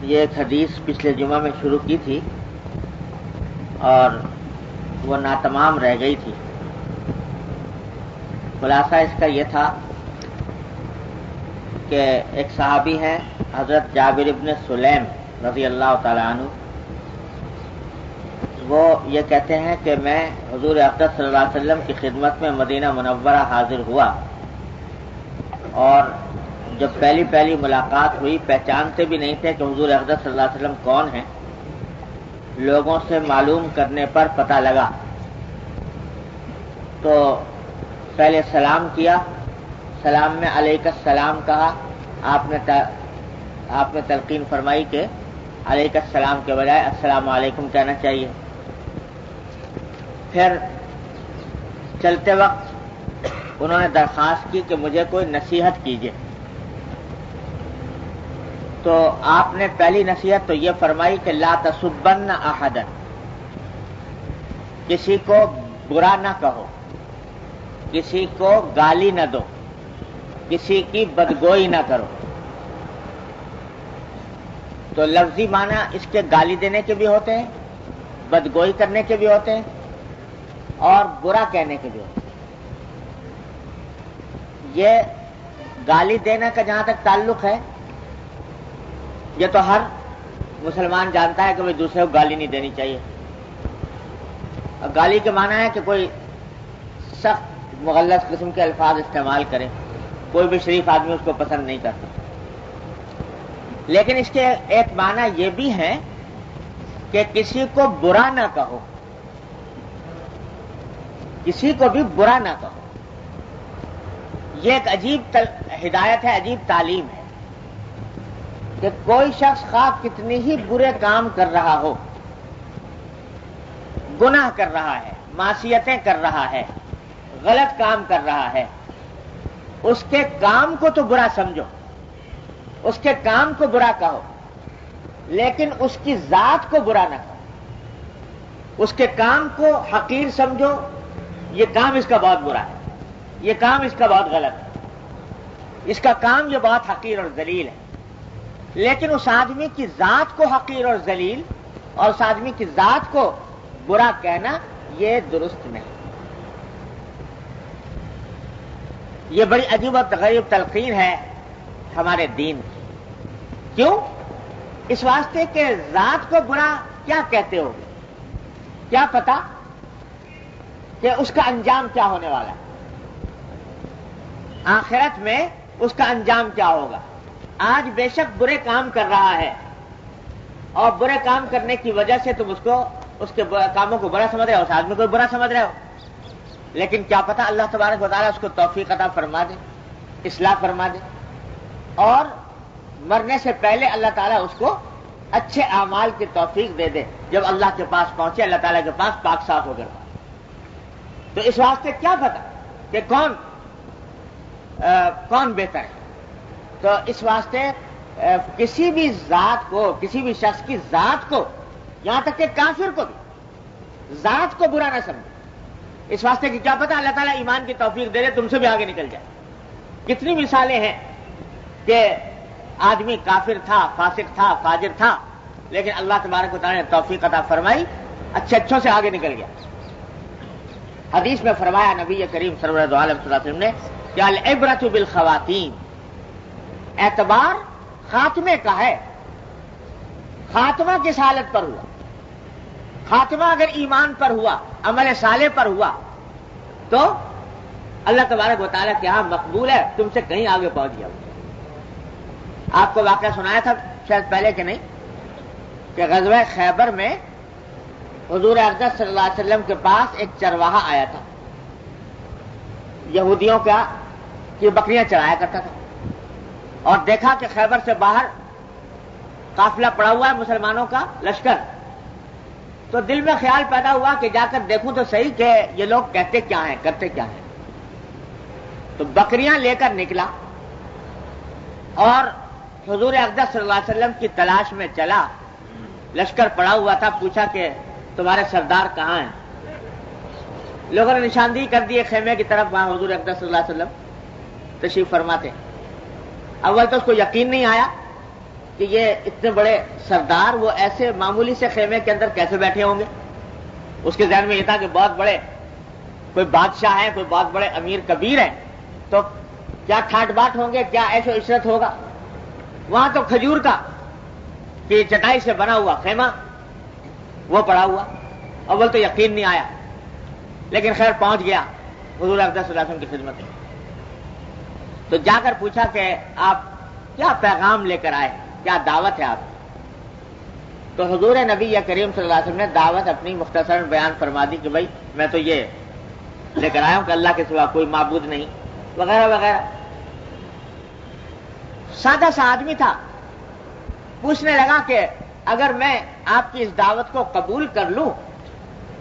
یہ ایک حدیث پچھلے جمعہ میں شروع کی تھی اور وہ ناتمام رہ گئی تھی. خلاصہ اس کا یہ تھا کہ ایک صحابی ہیں حضرت جابر ابن سلیم رضی اللہ تعالی عنہ. وہ یہ کہتے ہیں کہ میں حضور اقدس صلی اللہ علیہ وسلم کی خدمت میں مدینہ منورہ حاضر ہوا اور جب پہلی ملاقات ہوئی پہچانتے بھی نہیں تھے کہ حضور اقدس صلی اللہ علیہ وسلم کون ہیں. لوگوں سے معلوم کرنے پر پتہ لگا تو پہلے سلام کیا. سلام میں علیک السلام کہا. آپ نے تلقین فرمائی کہ علیک السلام کے بجائے السلام علیکم کہنا چاہیے. پھر چلتے وقت انہوں نے درخواست کی کہ مجھے کوئی نصیحت کیجیے. تو آپ نے پہلی نصیحت تو یہ فرمائی کہ لا تسبن احدا، کسی کو برا نہ کہو، کسی کو گالی نہ دو، کسی کی بدگوئی نہ کرو. تو لفظی معنی اس کے گالی دینے کے بھی ہوتے ہیں، بدگوئی کرنے کے بھی ہوتے ہیں اور برا کہنے کے بھی ہوتے ہیں. یہ گالی دینے کا جہاں تک تعلق ہے یہ تو ہر مسلمان جانتا ہے کہ دوسرے کو گالی نہیں دینی چاہیے. گالی کے معنی ہے کہ کوئی سخت مغلظ قسم کے الفاظ استعمال کرے. کوئی بھی شریف آدمی اس کو پسند نہیں کرتا. لیکن اس کے ایک معنی یہ بھی ہے کہ کسی کو برا نہ کہو، کسی کو بھی برا نہ کہو. یہ ایک عجیب ہدایت ہے، عجیب تعلیم ہے کہ کوئی شخص خواہ کتنی ہی برے کام کر رہا ہو، گناہ کر رہا ہے، معصیتیں کر رہا ہے، غلط کام کر رہا ہے، اس کے کام کو تو برا سمجھو، اس کے کام کو برا کہو، لیکن اس کی ذات کو برا نہ کہو. اس کے کام کو حقیر سمجھو، یہ کام اس کا بہت برا ہے، یہ کام اس کا بہت غلط ہے، اس کا کام یہ بہت حقیر اور ذلیل ہے. لیکن اس آدمی کی ذات کو حقیر اور ذلیل اور اس آدمی کی ذات کو برا کہنا یہ درست نہیں. یہ بڑی عجیب و غریب تلقین ہے ہمارے دین کی. کیوں؟ اس واسطے کہ ذات کو برا کیا کہتے ہو، کیا پتا کہ اس کا انجام کیا ہونے والا ہے، آخرت میں اس کا انجام کیا ہوگا. آج بے شک برے کام کر رہا ہے اور برے کام کرنے کی وجہ سے تم اس کے کاموں کو برا سمجھ رہے ہو، اس آدمی کو برا سمجھ رہے ہو. لیکن کیا پتا اللہ تبارک و تعالیٰ اس کو توفیق عطا فرما دے، اصلاح فرما دے اور مرنے سے پہلے اللہ تعالیٰ اس کو اچھے اعمال کی توفیق دے دے. جب اللہ کے پاس پہنچے، اللہ تعالیٰ کے پاس پاک صاف ہو کر. تو اس واسطے کیا پتا کہ کون بہتر ہے. تو اس واسطے کسی بھی ذات کو، کسی بھی شخص کی ذات کو، یہاں تک کہ کافر کو بھی ذات کو برا نہ سمجھے. اس واسطے کہ کیا پتا اللہ تعالیٰ ایمان کی توفیق دے دے، تم سے بھی آگے نکل جائے. کتنی مثالیں ہیں کہ آدمی کافر تھا، فاسق تھا، فاجر تھا، لیکن اللہ تبارک و تعالیٰ نے توفیق عطا فرمائی، اچھوں سے آگے نکل گیا. حدیث میں فرمایا نبی کریم سرور عالم صلی اللہ علیہ وسلم نے کہ العبرۃ بالخواتین، اعتبار خاتمے کا ہے. خاتمہ کس حالت پر ہوا؟ خاتمہ اگر ایمان پر ہوا، عمل صالح پر ہوا تو اللہ تبارک و تعالیٰ کے ہاں مقبول ہے، تم سے کہیں آگے پہنچ گیا. آپ کو واقعہ سنایا تھا شاید پہلے کہ نہیں کہ غزوہ خیبر میں حضور اقدس صلی اللہ علیہ وسلم کے پاس ایک چرواہا آیا تھا، یہودیوں کا کہ بکریاں چرایا کرتا تھا، اور دیکھا کہ خیبر سے باہر قافلہ پڑا ہوا ہے مسلمانوں کا لشکر. تو دل میں خیال پیدا ہوا کہ جا کر دیکھوں تو صحیح کہ یہ لوگ کہتے کیا ہیں، کرتے کیا ہیں. تو بکریاں لے کر نکلا اور حضور اقدس صلی اللہ علیہ وسلم کی تلاش میں چلا. لشکر پڑا ہوا تھا، پوچھا کہ تمہارے سردار کہاں ہیں؟ لوگوں نے نشاندہی کر دی خیمے کی طرف، وہاں حضور اقدس صلی اللہ علیہ وسلم تشریف فرماتے. اول تو اس کو یقین نہیں آیا کہ یہ اتنے بڑے سردار وہ ایسے معمولی سے خیمے کے اندر کیسے بیٹھے ہوں گے. اس کے ذہن میں یہ تھا کہ بہت بڑے کوئی بادشاہ ہے, کوئی بہت بڑے امیر کبیر ہیں, تو کیا ٹھاٹ باٹ ہوں گے, کیا عیش و عشرت ہوگا. وہاں تو کھجور کا کہ چٹائی سے بنا ہوا خیمہ وہ پڑا ہوا. اول تو یقین نہیں آیا, لیکن خیر پہنچ گیا حضور اقدس صلی اللہ علیہ وسلم کی خدمت میں. تو جا کر پوچھا کہ آپ کیا پیغام لے کر آئے, کیا دعوت ہے آپ. تو حضور نبی کریم صلی اللہ علیہ وسلم نے دعوت اپنی مختصر بیان فرما دی کہ بھائی میں تو یہ لے کر آیا ہوں کہ اللہ کے سوا کوئی معبود نہیں وغیرہ وغیرہ. سادہ سا آدمی تھا, پوچھنے لگا کہ اگر میں آپ کی اس دعوت کو قبول کر لوں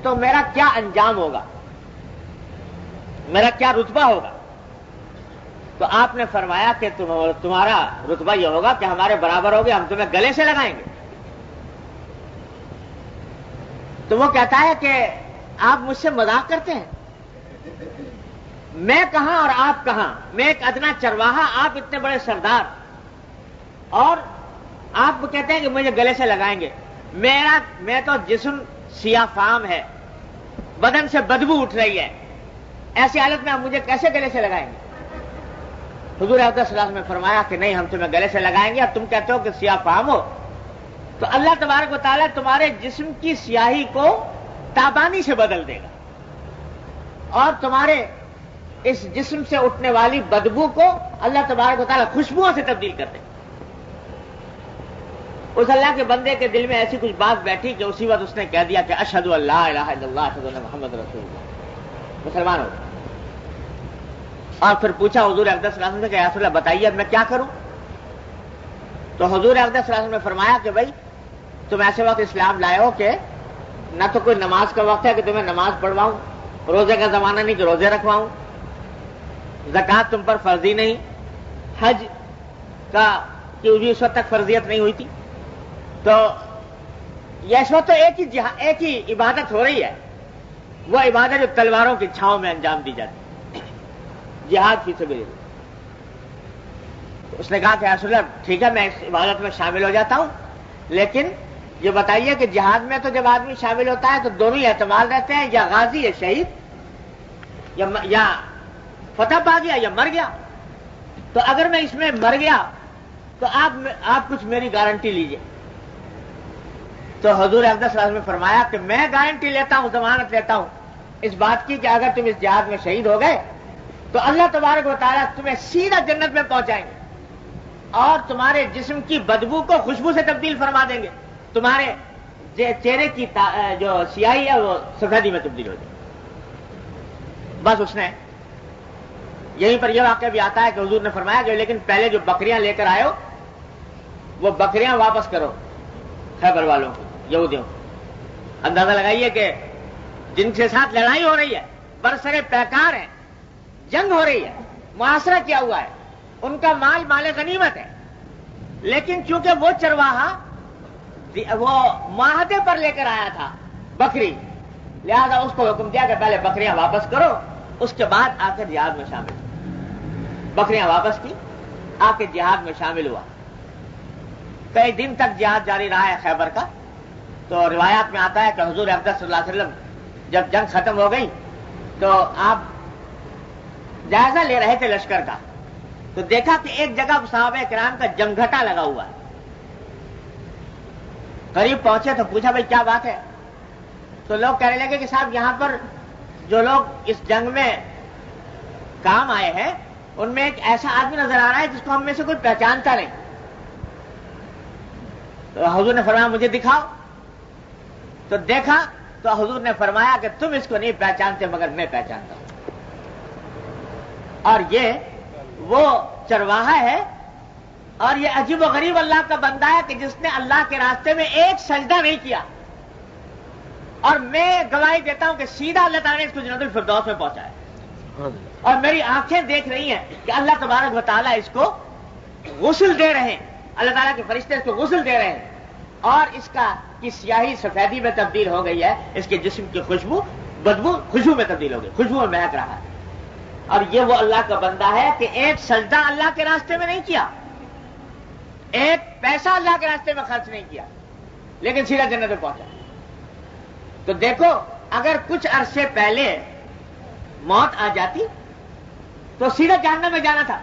تو میرا کیا انجام ہوگا, میرا کیا رتبہ ہوگا. تو آپ نے فرمایا کہ تمہارا رتبہ یہ ہوگا کہ ہمارے برابر ہوگے, ہم تمہیں گلے سے لگائیں گے. تو وہ کہتا ہے کہ آپ مجھ سے مذاق کرتے ہیں, میں کہاں اور آپ کہاں, میں ایک ادنا چرواہا, آپ اتنے بڑے سردار, اور آپ کہتے ہیں کہ مجھے گلے سے لگائیں گے. میں تو جسم سیاہ فام ہے, بدن سے بدبو اٹھ رہی ہے, ایسی حالت میں آپ مجھے کیسے گلے سے لگائیں گے. حضور اقدس صلی اللہ علیہ وسلم نے فرمایا کہ نہیں, ہم تمہیں گلے سے لگائیں گے. اور تم کہتے ہو کہ سیاہ فام ہو, تو اللہ تبارک و تعالیٰ تمہارے جسم کی سیاہی کو تابانی سے بدل دے گا, اور تمہارے اس جسم سے اٹھنے والی بدبو کو اللہ تبارک و تعالیٰ خوشبوؤں سے تبدیل کر دے گا. اس اللہ کے بندے کے دل میں ایسی کچھ بات بیٹھی کہ اسی وقت اس نے کہہ دیا کہ اشہد ان لا الہ الا اللہ اشہد ان محمد رسول اللہ, مسلمان ہو. اور پھر پوچھا حضور اقدس صلی اللہ علیہ وسلم سے کہ یا رسول اللہ بتائیے اب میں کیا کروں. تو حضور اقدس صلی اللہ علیہ وسلم نے فرمایا کہ بھائی تم ایسے وقت اسلام لائے ہو کہ نہ تو کوئی نماز کا وقت ہے کہ تمہیں نماز پڑھواؤں, روزے کا زمانہ نہیں کہ روزے رکھواؤں, زکوٰۃ تم پر فرضی نہیں, حج کا کی بھی اس وقت تک فرضیت نہیں ہوئی تھی. تو یہ اس وقت تو ایک ہی عبادت ہو رہی ہے, وہ عبادت جو تلواروں کی چھاؤں میں انجام دی جاتی, جہاد فی سبیل اللہ. اس نے کہا کہ یا رسول اللہ ٹھیک ہے میں اس عبادت میں شامل ہو جاتا ہوں, لیکن یہ بتائیے کہ جہاد میں تو جب آدمی شامل ہوتا ہے تو دونوں ہی احتمال رہتے ہیں, یا غازی یا شہید, یا فتح پا گیا یا مر گیا. تو اگر میں اس میں مر گیا تو آپ کچھ میری گارنٹی لیجئے. تو حضور اقدس صلی اللہ علیہ وسلم نے فرمایا کہ میں گارنٹی لیتا ہوں, ضمانت لیتا ہوں اس بات کی کہ اگر تم اس جہاد میں شہید ہو گئے تو اللہ تبارک و تعالیٰ تمہیں سیدھا جنت میں پہنچائیں گے, اور تمہارے جسم کی بدبو کو خوشبو سے تبدیل فرما دیں گے, تمہارے چہرے کی جو سیاہی ہے وہ سفیدی میں تبدیل ہو جائے. بس اس نے یہیں پر یہ واقعہ بھی آتا ہے کہ حضور نے فرمایا کہ لیکن پہلے جو بکریاں لے کر آئے ہو وہ بکریاں واپس کرو خیبر والوں کو, یہودیوں کو. اندازہ لگائیے کہ جن کے ساتھ لڑائی ہو رہی ہے, برسرے پیکار ہیں, جنگ ہو رہی ہے, محاصرہ کیا ہوا ہے, ان کا مال غنیمت ہے, لیکن چونکہ وہ چرواہا وہ معاہدے پر لے کر آیا تھا بکری, لہذا اس کو حکم دیا کہ پہلے بکریاں واپس کرو, اس کے بعد آ کر جہاد میں شامل. بکریاں واپس کی, آ کے جہاد میں شامل ہوا. کئی دن تک جہاد جاری رہا ہے خیبر کا. تو روایات میں آتا ہے کہ حضور اقدس صلی اللہ علیہ وسلم جب جنگ ختم ہو گئی تو آپ جائزہ لے رہے تھے لشکر کا, تو دیکھا کہ ایک جگہ صحابہ کرام کا جمگھٹا لگا ہوا ہے. قریب پہنچے تو پوچھا بھائی کیا بات ہے. تو لوگ کہنے لگے کہ صاحب یہاں پر جو لوگ اس جنگ میں کام آئے ہیں ان میں ایک ایسا آدمی نظر آ رہا ہے جس کو ہم میں سے کوئی پہچانتا نہیں. تو حضور نے فرمایا مجھے دکھاؤ. تو دیکھا تو حضور نے فرمایا کہ تم اس کو نہیں پہچانتے مگر میں پہچانتا ہوں. اور یہ وہ چرواہا ہے, اور یہ عجیب و غریب اللہ کا بندہ ہے کہ جس نے اللہ کے راستے میں ایک سجدہ نہیں کیا, اور میں گواہی دیتا ہوں کہ سیدھا اللہ تعالیٰ نے اس کو جنت الفردوس میں پہنچایا. اور میری آنکھیں دیکھ رہی ہیں کہ اللہ تبارک و تعالیٰ اس کو غسل دے رہے ہیں, اللہ تعالیٰ کے فرشتے اس کو غسل دے رہے ہیں, اور اس کی سیاہی سفیدی میں تبدیل ہو گئی ہے, اس کے جسم کی بدبو خوشبو میں تبدیل ہو گئی, خوشبو میں مہک رہا ہے. اور یہ وہ اللہ کا بندہ ہے کہ ایک سجدہ اللہ کے راستے میں نہیں کیا, ایک پیسہ اللہ کے راستے میں خرچ نہیں کیا لیکن سیدھا جنت میں پہنچا. تو دیکھو اگر کچھ عرصے پہلے موت آ جاتی تو سیدھا جہنم میں جانا تھا,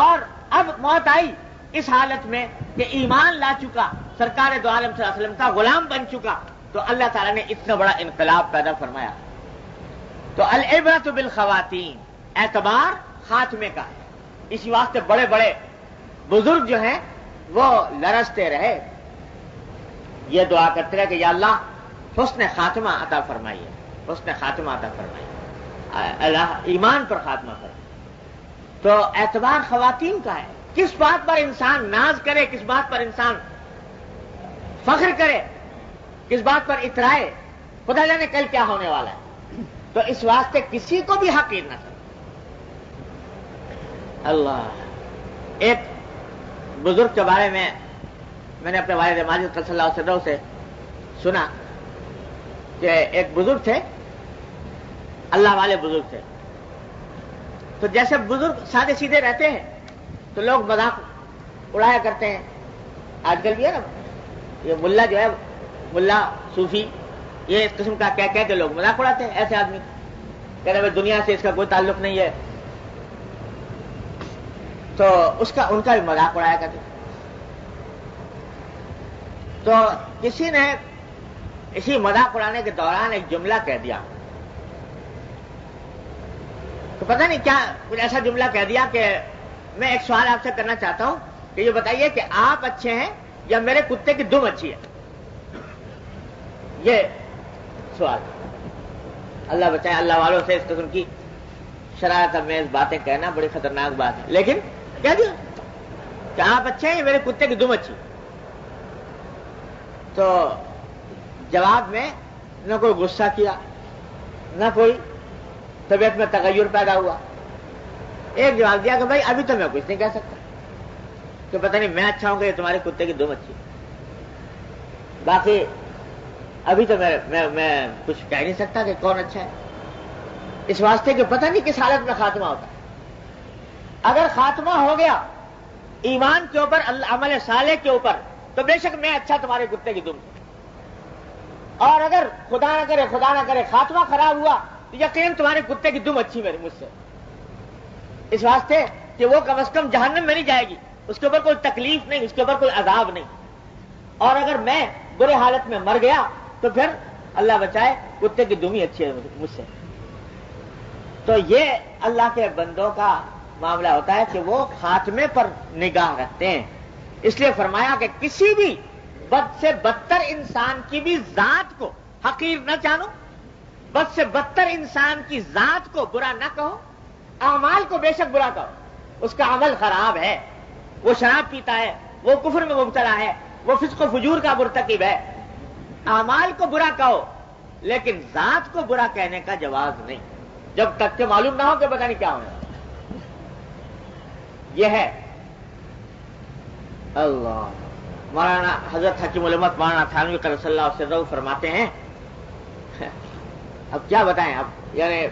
اور اب موت آئی اس حالت میں کہ ایمان لا چکا, سرکار دو عالم صلی اللہ علیہ وسلم کا غلام بن چکا, تو اللہ تعالیٰ نے اتنا بڑا انقلاب پیدا فرمایا. تو العبرۃ بالخواتین, اعتبار خاتمے کا. اسی واسطے بڑے بڑے بزرگ جو ہیں وہ لرزتے رہے, یہ دعا کرتے رہے کہ یا اللہ حسن خاتمہ عطا فرمائیے, حسن خاتمہ عطا فرمائیے, اللہ ایمان پر خاتمہ فرمائے. تو اعتبار خواتین کا ہے. کس بات پر انسان ناز کرے, کس بات پر انسان فخر کرے, کس بات پر اترائے, خدا جانے کل کیا ہونے والا ہے. تو اس واسطے کسی کو بھی حقیر نہ کرے. اللہ, ایک بزرگ کے بارے میں نے اپنے والد ماجد صلی اللہ علیہ وسلم سے سنا کہ ایک بزرگ تھے, اللہ والے بزرگ تھے. تو جیسے بزرگ سادے سیدھے رہتے ہیں تو لوگ مذاق اڑایا کرتے ہیں. آج کل بھی ہے نا, یہ ملا جو ہے, ملا صوفی, یہ اس قسم کا کہہ کے لوگ مذاق اڑاتے ہیں ایسے آدمی, کہہ رہے دنیا سے اس کا کوئی تعلق نہیں ہے. تو ان کا بھی مذاق اڑایا کرتے. تو کسی نے اسی مذاق اڑانے کے دوران ایک جملہ کہہ دیا, تو پتہ نہیں کیا کچھ ایسا جملہ کہہ دیا کہ میں ایک سوال آپ سے کرنا چاہتا ہوں کہ یہ بتائیے کہ آپ اچھے ہیں یا میرے کتے کی دم اچھی ہے. یہ سوال. اللہ بچائے, اللہ والوں سے اس قسم کی شرارت امیز باتیں کہنا بڑی خطرناک بات ہے, لیکن کہہ دیا کہ آپ اچھے ہیں یا میرے کتے کی دم اچھی. تو جواب میں نہ کوئی غصہ کیا, نہ کوئی طبیعت میں تغیر پیدا ہوا. ایک جواب دیا کہ بھائی ابھی تو میں کچھ نہیں کہہ سکتا, کہ پتہ نہیں میں اچھا ہوں گا یا تمہارے کتے کی دم اچھی, باقی ابھی تو میں کچھ کہہ نہیں سکتا کہ کون اچھا ہے. اس واسطے کہ پتہ نہیں کس حالت میں خاتمہ ہوتا ہے. اگر خاتمہ ہو گیا ایمان کے اوپر, عمل صالح کے اوپر, تو بے شک میں اچھا تمہارے کتے کی دم. اور اگر خدا نہ کرے خاتمہ خراب ہوا تو یقین تمہارے کتے کی دم اچھی مجھ سے. اس واسطے کہ وہ کم از کم جہنم میں نہیں جائے گی, اس کے اوپر کوئی تکلیف نہیں, اس کے اوپر کوئی عذاب نہیں. اور اگر میں برے حالت میں مر گیا تو پھر اللہ بچائے کتے کی دم ہی اچھی ہے مجھ سے. تو یہ اللہ کے بندوں کا معاملہ ہوتا ہے کہ وہ خاتمے پر نگاہ رکھتے ہیں. اس لیے فرمایا کہ کسی بھی بد سے بدتر انسان کی بھی ذات کو حقیر نہ جانو, بد سے بدتر انسان کی ذات کو برا نہ کہو, اعمال کو بے شک برا کہو, اس کا عمل خراب ہے, وہ شراب پیتا ہے, وہ کفر میں مبتلا ہے, وہ فسق و فجور کا مرتکب ہے. اعمال کو برا کہو لیکن ذات کو برا کہنے کا جواز نہیں, جب تک کہ معلوم نہ ہو کہ پتہ نہیں کیا ہونا. یہ ہے اللہ. مولانا حضرت حکیم الامت مولانا تھانوی قدس اللہ سرہ فرماتے ہیں, اب کیا بتائیں, اب یعنی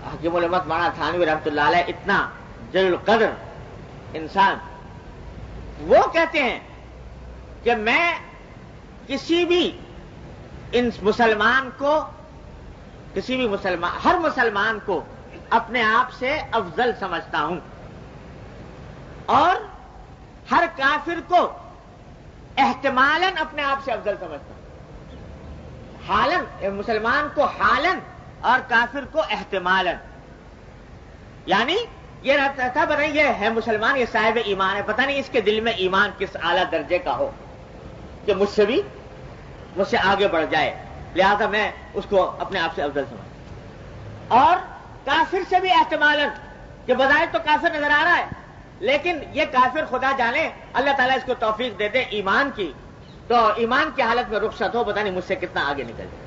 حکیم الامت مولانا تھانوی رحمۃ اللہ علیہ اتنا جلیل القدر انسان, وہ کہتے ہیں کہ میں کسی بھی مسلمان کو, ہر مسلمان کو اپنے آپ سے افضل سمجھتا ہوں, اور ہر کافر کو احتمالاً اپنے آپ سے افضل سمجھتا ہوں. حالاً, مسلمان کو حالاً اور کافر کو احتمالاً. یعنی یہ رہتا تھا پتہ نہیں یہ ہے مسلمان, یہ صاحب ایمان ہے, پتہ نہیں اس کے دل میں ایمان کس اعلیٰ درجے کا ہو کہ مجھ سے آگے بڑھ جائے, لہذا میں اس کو اپنے آپ سے افضل سمجھتا. اور کافر سے بھی احتمالاً, کہ بظاہر تو کافر نظر آ رہا ہے لیکن یہ کافر خدا جانے اللہ تعالیٰ اس کو توفیق دے دے ایمان کی, تو ایمان کی حالت میں رخصت ہو, پتہ نہیں مجھ سے کتنا آگے نکل جائے.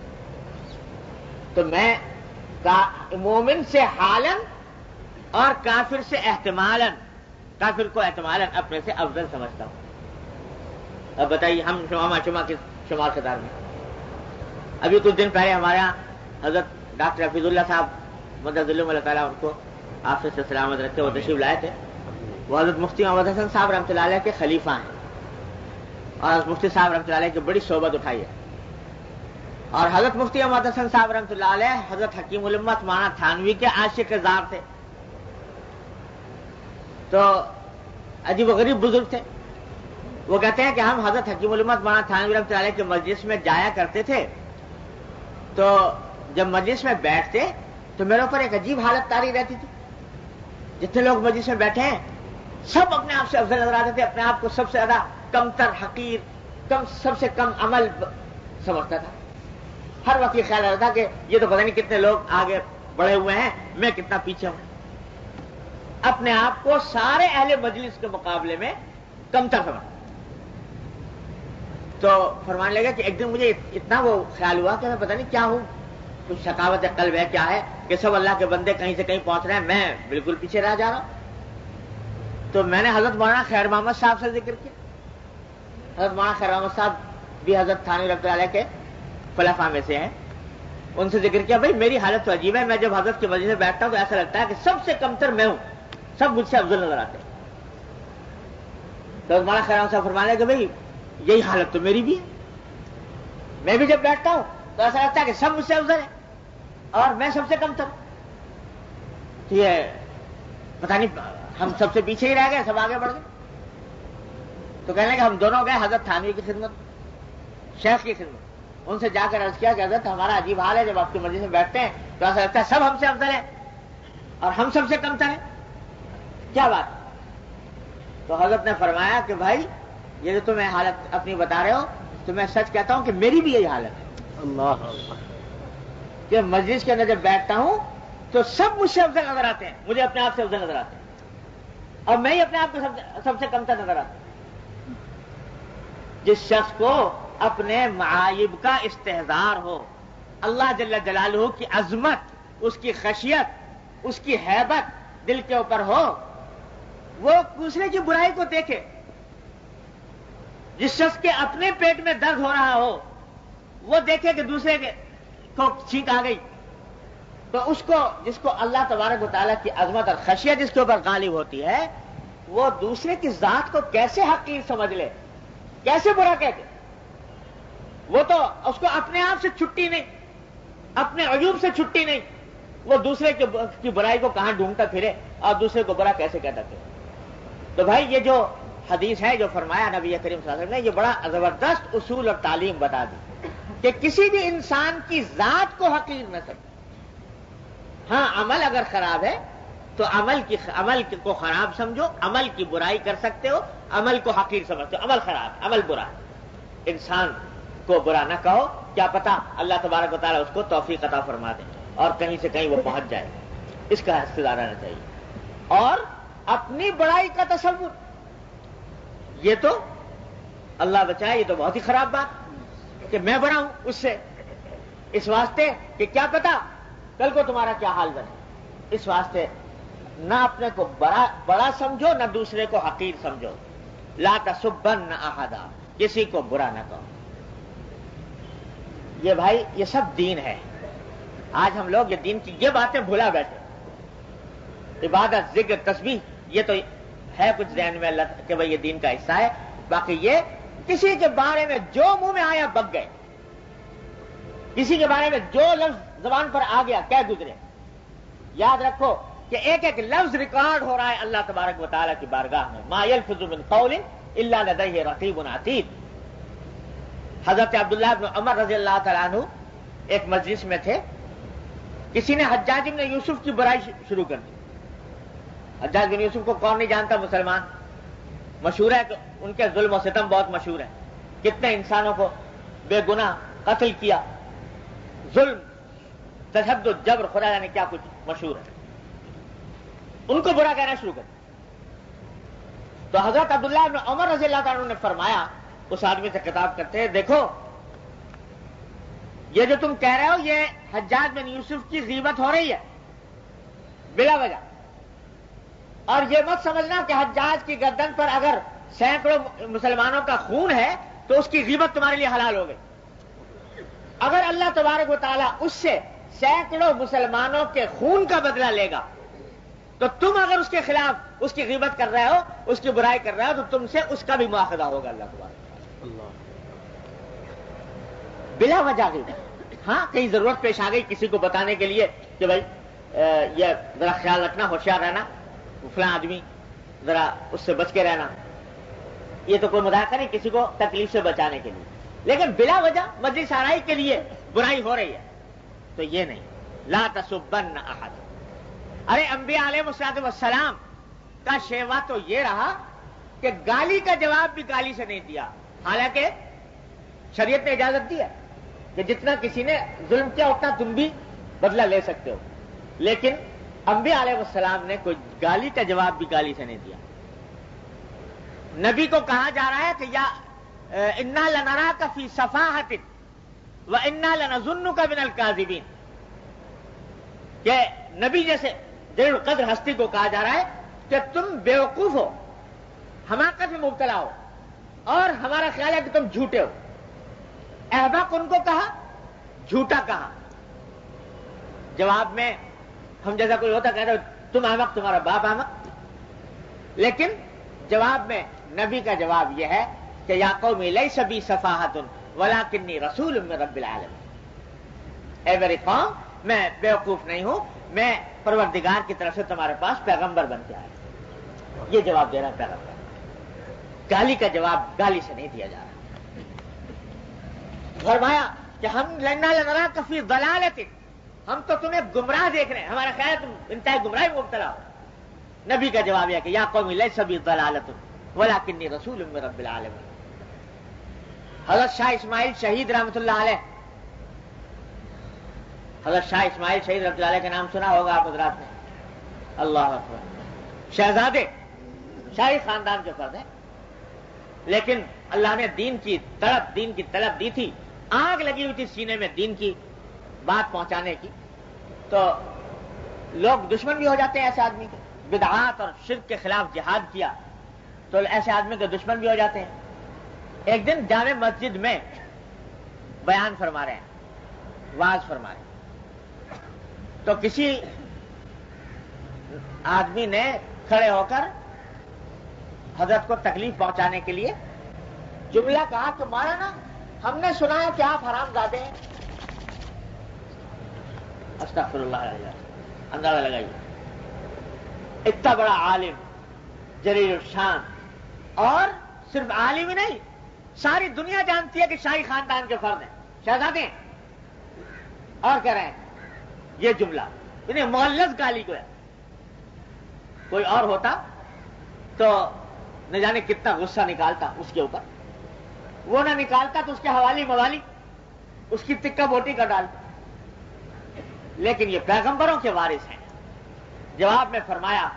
تو میں مومن سے حالاً اور کافر سے احتمالاً, کافر کو احتمالاً اپنے سے افضل سمجھتا ہوں. اب بتائیے ہم شمع کے شمار قطار میں. ابھی کچھ دن پہلے ہمارے یہاں حضرت ڈاکٹر حفیظ اللہ صاحب مدد اللہ تعالیٰ ان کو آفس سے سلامت رکھتے وہ تشریف لائے تھے. وہ حضرت مفتی محمد حسن صاحب رحمۃ اللہ علیہ کے خلیفہ ہیں، اور حضرت مفتی صاحب رحمۃ اللہ علیہ کی بڑی صحبت اٹھائی ہے. اور حضرت مفتی محمد حسن صاحب رحمۃ اللہ علیہ حضرت حکیم الامت مولانا تھانوی کے عاشق زار تھے. تو عجیب و غریب بزرگ تھے. وہ کہتے ہیں کہ ہم حضرت حکیم الامت مولانا تھانوی رحمۃ اللہ علیہ کے مجلس میں جایا کرتے تھے، تو جب مجلس میں بیٹھتے تو میرے اوپر ایک عجیب حالت طاری رہتی تھی. جتنے لوگ مجلس میں بیٹھے ہیں سب اپنے آپ سے افضل نظر آتے تھے، اپنے آپ کو سب سے زیادہ کمتر، حقیر، سب سے کم عمل سمجھتا تھا. ہر وقت یہ خیال رہتا تھا کہ یہ تو پتہ نہیں کتنے لوگ آگے بڑھے ہوئے ہیں، میں کتنا پیچھے ہوں. اپنے آپ کو سارے اہل مجلس کے مقابلے میں کمتر سمجھتا. تو فرمانے لگا کہ ایک دن مجھے اتنا وہ خیال ہوا کہ میں پتہ نہیں کیا ہوں، کچھ شکاوت قلب ہے کیا ہے کہ سب اللہ کے بندے کہیں سے کہیں پہنچ رہے ہیں، میں بالکل پیچھے رہ جا رہا ہوں. تو میں نے حضرت مولانا خیر محمد صاحب سے ذکر کیا. حضرت مولانا خیر محمد صاحب بھی حضرت تھانوی رحمۃ اللہ علیہ کے خلفاء میں سے ہیں. ان سے ذکر کیا، بھائی میری حالت تو عجیب ہے، میں جب حضرت کے مجلس میں بیٹھتا ہوں تو ایسا لگتا ہے کہ سب سے کمتر میں ہوں، سب مجھ سے افضل نظر آتے ہیں. تو مولانا خیر محمد صاحب فرمانے کہ بھائی یہی حالت تو میری بھی ہے، میں بھی جب بیٹھتا ہوں تو ایسا لگتا ہے کہ سب مجھ سے افضل ہے اور میں سب سے کمتر ہوں. تو یہ پتہ نہیں ہم سب سے پیچھے ہی رہ گئے، سب آگے بڑھ گئے. تو کہنے کہ ہم دونوں گئے حضرت تھانوی کی خدمت، شیخ کی خدمت. ان سے جا کر عرض کیا کہ حضرت ہمارا عجیب حال ہے، جب آپ کی مجلس میں بیٹھتے ہیں تو ایسا لگتا ہے سب ہم سے افضل ہے اور ہم سب سے کمتر ہیں، کیا بات؟ تو حضرت نے فرمایا کہ بھائی یہ جو تمہیں حالت اپنی بتا رہے ہو تو میں سچ کہتا ہوں کہ میری بھی یہی حالت ہے. اللہ کہ مجلس کے اندر جب بیٹھتا ہوں تو سب مجھ سے افضل نظر آتے ہیں، مجھے اپنے آپ سے افضل نظر آتے ہیں، اور میں ہی اپنے آپ کو سب سے کمتر نظر آتا ہوں. جس شخص کو اپنے معایب کا استحضار ہو، اللہ جل جلالہ کی عظمت، اس کی خشیت، اس کی ہیبت دل کے اوپر ہو، وہ دوسرے کی برائی کو دیکھے. جس شخص کے اپنے پیٹ میں درد ہو رہا ہو وہ دیکھے کہ دوسرے کو چھینک آ گئی، تو اس کو، جس کو اللہ تبارک و تعالیٰ کی عظمت اور خشیت جس کے اوپر غالب ہوتی ہے، وہ دوسرے کی ذات کو کیسے حقیر سمجھ لے، کیسے برا کہتے. وہ تو اس کو اپنے آپ سے چھٹی نہیں، اپنے عیوب سے چھٹی نہیں، وہ دوسرے کی برائی کو کہاں ڈھونڈتا پھرے اور دوسرے کو برا کیسے کہتا پھرے. تو بھائی یہ جو حدیث ہے جو فرمایا نبی کریم صلی اللہ علیہ وسلم نے، یہ بڑا زبردست اصول اور تعلیم بتا دی کہ کسی بھی انسان کی ذات کو حقیر نہ سمجھو. ہاں عمل اگر خراب ہے تو عمل کو خراب سمجھو، عمل کی برائی کر سکتے ہو، عمل کو حقیر سمجھتے ہو. عمل خراب، عمل برا، انسان کو برا نہ کہو، کیا پتا اللہ تبارک و تعالیٰ اس کو توفیق عطا فرما دے اور کہیں سے کہیں وہ پہنچ جائے. اس کا حصہ رہنا چاہیے. اور اپنی بڑائی کا تصور، یہ تو اللہ بچائے، یہ تو بہت ہی خراب بات کہ میں بڑا ہوں اس سے، اس واسطے کہ کیا پتا کل کو تمہارا کیا حال بنے. اس واسطے نہ اپنے کو بڑا سمجھو، نہ دوسرے کو حقیر سمجھو. لا تسبن احدا، کسی کو برا نہ کہو. یہ بھائی یہ سب دین ہے. آج ہم لوگ یہ دین کی یہ باتیں بھولا بیٹھے. عبادت، ذکر، تسبیح، یہ تو ہے کچھ ذہن میں اللہ کہ بھائی یہ دین کا حصہ ہے. باقی یہ کسی کے بارے میں جو منہ میں آیا بک گئے، کسی کے بارے میں جو لفظ زبان پر آ گیا کہہ گزرے. یاد رکھو کہ ایک ایک لفظ ریکارڈ ہو رہا ہے اللہ تبارک و تعالیٰ کی بارگاہ میں. ما یلفظ من قول الا لدیہ رقیب عتید. حضرت عبداللہ بن عمر رضی اللہ تعالیٰ عنہ ایک مجلس میں تھے، کسی نے حجاج بن یوسف کی برائی شروع کر دی. حجاج بن یوسف کو کون نہیں جانتا، مسلمان، مشہور ہے کہ ان کے ظلم و ستم بہت مشہور ہے. کتنے انسانوں کو بے گناہ قتل کیا، ظلم، تشدد، جبر، خدا جانے کیا کچھ مشہور ہے. ان کو برا کہنا شروع کر دیا. تو حضرت عبداللہ بن عمر رضی اللہ تعالیٰ عنہ نے فرمایا، اس آدمی سے خطاب کرتے ہیں، دیکھو یہ جو تم کہہ رہے ہو یہ حجاج بن یوسف کی غیبت ہو رہی ہے بلا وجہ. اور یہ مت سمجھنا کہ حجاج کی گردن پر اگر سینکڑوں مسلمانوں کا خون ہے تو اس کی غیبت تمہارے لیے حلال ہو گئی. اگر اللہ تبارک و تعالیٰ اس سے سینکڑوں مسلمانوں کے خون کا بدلہ لے گا تو تم اگر اس کے خلاف اس کی غیبت کر رہے ہو، اس کی برائی کر رہے ہو، تو تم سے اس کا بھی مواخذہ ہوگا اللہ تبارک اللہ بلا وجہ غیبت۔ ہاں کہیں ضرورت پیش آ گئی کسی کو بتانے کے لیے کہ بھائی یہ ذرا خیال رکھنا، ہوشیار رہنا، فلاں آدمی ذرا اس سے بچ کے رہنا، یہ تو کوئی مذاق نہیں، کسی کو تکلیف سے بچانے کے لیے، لیکن بلا وجہ مجلس آرائی کے لیے برائی ہو رہی ہے تو یہ نہیں، لا تسبن احد۔ ارے انبیاء علیہ السلام کا شیوا تو یہ رہا کہ گالی کا جواب بھی گالی سے نہیں دیا، حالانکہ شریعت نے اجازت دی ہے کہ جتنا کسی نے ظلم کیا اتنا تم بھی بدلہ لے سکتے ہو، لیکن انبیاء علیہ السلام نے کوئی گالی کا جواب بھی گالی سے نہیں دیا۔ نبی کو کہا جا رہا ہے کہ یا انا لنراک فی صفاحۃ وانا لنظنک من الکاذبین، کہ نبی جیسے جلیل القدر ہستی کو کہا جا رہا ہے کہ تم بیوقوف ہو، حماقت میں مبتلا ہو، اور ہمارا خیال ہے کہ تم جھوٹے ہو۔ احمق ان کو کہا، جھوٹا کہا۔ جواب میں ہم جیسا کوئی ہوتا کہتا تم احمق، تمہارا باپ احمق، لیکن جواب میں نبی کا جواب یہ ہے کہ یا قوم لیس بی صفاحۃ ولکنی رسول من رب العالمین، اے میری قوم میں بیوقوف نہیں ہوں، میں پروردگار کی طرف سے تمہارے پاس پیغمبر بن کے آیا۔ یہ جواب دے رہا ہے پیغمبر، گالی کا جواب گالی سے نہیں دیا جا رہا۔ فرمایا کہ ہم لنراک فی ضلالۃ، ہم تو تمہیں گمراہ دیکھ رہے ہیں، ہمارا خیال ہے تم انتہائی گمراہی میں مبتلا ہو۔ نبی کا جواب یہ کہ یا قوم لیس بی ضلالۃ ولکنی رسول من رب العالمین۔ حضرت شاہ اسماعیل شہید رحمۃ اللہ علیہ، حضرت شاہ اسماعیل شہید رحمۃ اللہ علیہ کا نام سنا ہوگا آپ حضرات نے، اللہ اکبر، شہزادے شاہی خاندان کے فرد ہیں، لیکن اللہ نے دین کی طلب دی تھی، آگ لگی ہوئی تھی سینے میں دین کی بات پہنچانے کی، تو لوگ دشمن بھی ہو جاتے ہیں ایسے آدمی کے، بدعات اور شرک کے خلاف جہاد کیا تو ایسے آدمی کے دشمن بھی ہو جاتے ہیں۔ ایک دن جامع مسجد میں بیان فرما رہے ہیں، واز فرما رہے ہیں، تو کسی آدمی نے کھڑے ہو کر حضرت کو تکلیف پہنچانے کے لیے جملہ کہا کہ مولانا ہم نے سنا ہے کہ آپ حرام زادے ہیں۔ استغفر اللہ العظیم، اندازہ لگائیے، اتنا بڑا عالم جلیل الشان، اور صرف عالم ہی نہیں، ساری دنیا جانتی ہے کہ شاہی خاندان کے فرد ہیں، شہزادے ہیں، اور کہہ رہے ہیں یہ جملہ، انہیں مغلظ گالی کو ہے۔ کوئی اور ہوتا تو نہ جانے کتنا غصہ نکالتا اس کے اوپر، وہ نہ نکالتا تو اس کے حوالی موالی اس کی تکہ بوٹی کا ڈالتا، لیکن یہ پیغمبروں کے وارث ہیں۔ جواب میں فرمایا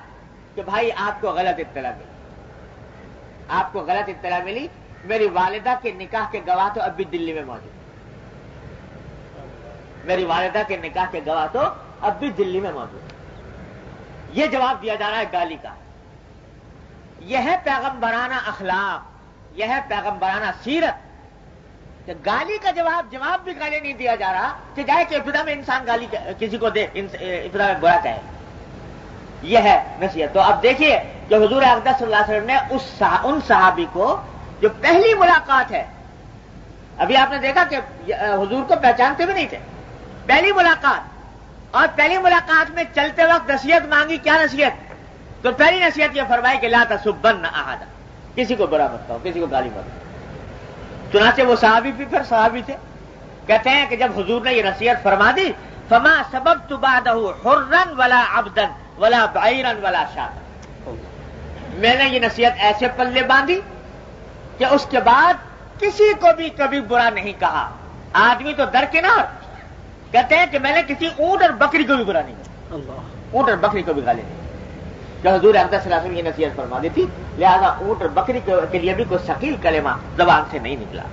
کہ بھائی آپ کو غلط اطلاع ملی، آپ کو غلط اطلاع ملی، میری والدہ کے نکاح کے گواہ تو اب بھی دلی میں موجود، میری والدہ کے نکاح کے گواہ تو اب بھی دلی میں موجود۔ یہ جواب دیا جا رہا ہے گالی کا۔ یہ ہے پیغمبرانہ اخلاق، یہ ہے پیغمبرانہ سیرت، کہ گالی کا جواب بھی گالی نہیں دیا جا رہا کہ جائے کہ ابتدا میں انسان گالی کسی کو دے، ابتدا میں برا کہے، یہ ہے نصیحت۔ تو اب دیکھیے کہ حضور اقدس صلی اللہ علیہ وسلم نے ان صحابی کو جو پہلی ملاقات ہے، ابھی آپ نے دیکھا کہ حضور کو پہچانتے بھی نہیں تھے، پہلی ملاقات، اور پہلی ملاقات میں چلتے وقت نصیحت مانگی، کیا نصیحت؟ تو پہلی نصیحت یہ فرمائی کہ لا تسبن احد، کسی کو برا مت کہو، کسی کو گالی مت دو۔ چنانچہ وہ صحابی بھی پھر صحابی تھے، کہتے ہیں کہ جب حضور نے یہ نصیحت فرما دی، فما سببت بعدہ حرا ولا عبدا ولا بعیرا ولا شاتا، میں نے یہ نصیحت ایسے پلے باندھی کہ اس کے بعد کسی کو بھی کبھی برا نہیں کہا، آدمی تو درکنار، کہتے ہیں کہ میں نے کسی اونٹ اور بکری کو بھی برا نہیں کہا، اونٹ اور بکری کو بھی گالی نہیں، کہ حضور اقدس صلی اللہ علیہ وسلم یہ نصیحت فرما دی تھی، لہذا اونٹ اور بکری کے لیے بھی کوئی ثقیل کلمہ زبان سے نہیں نکلا۔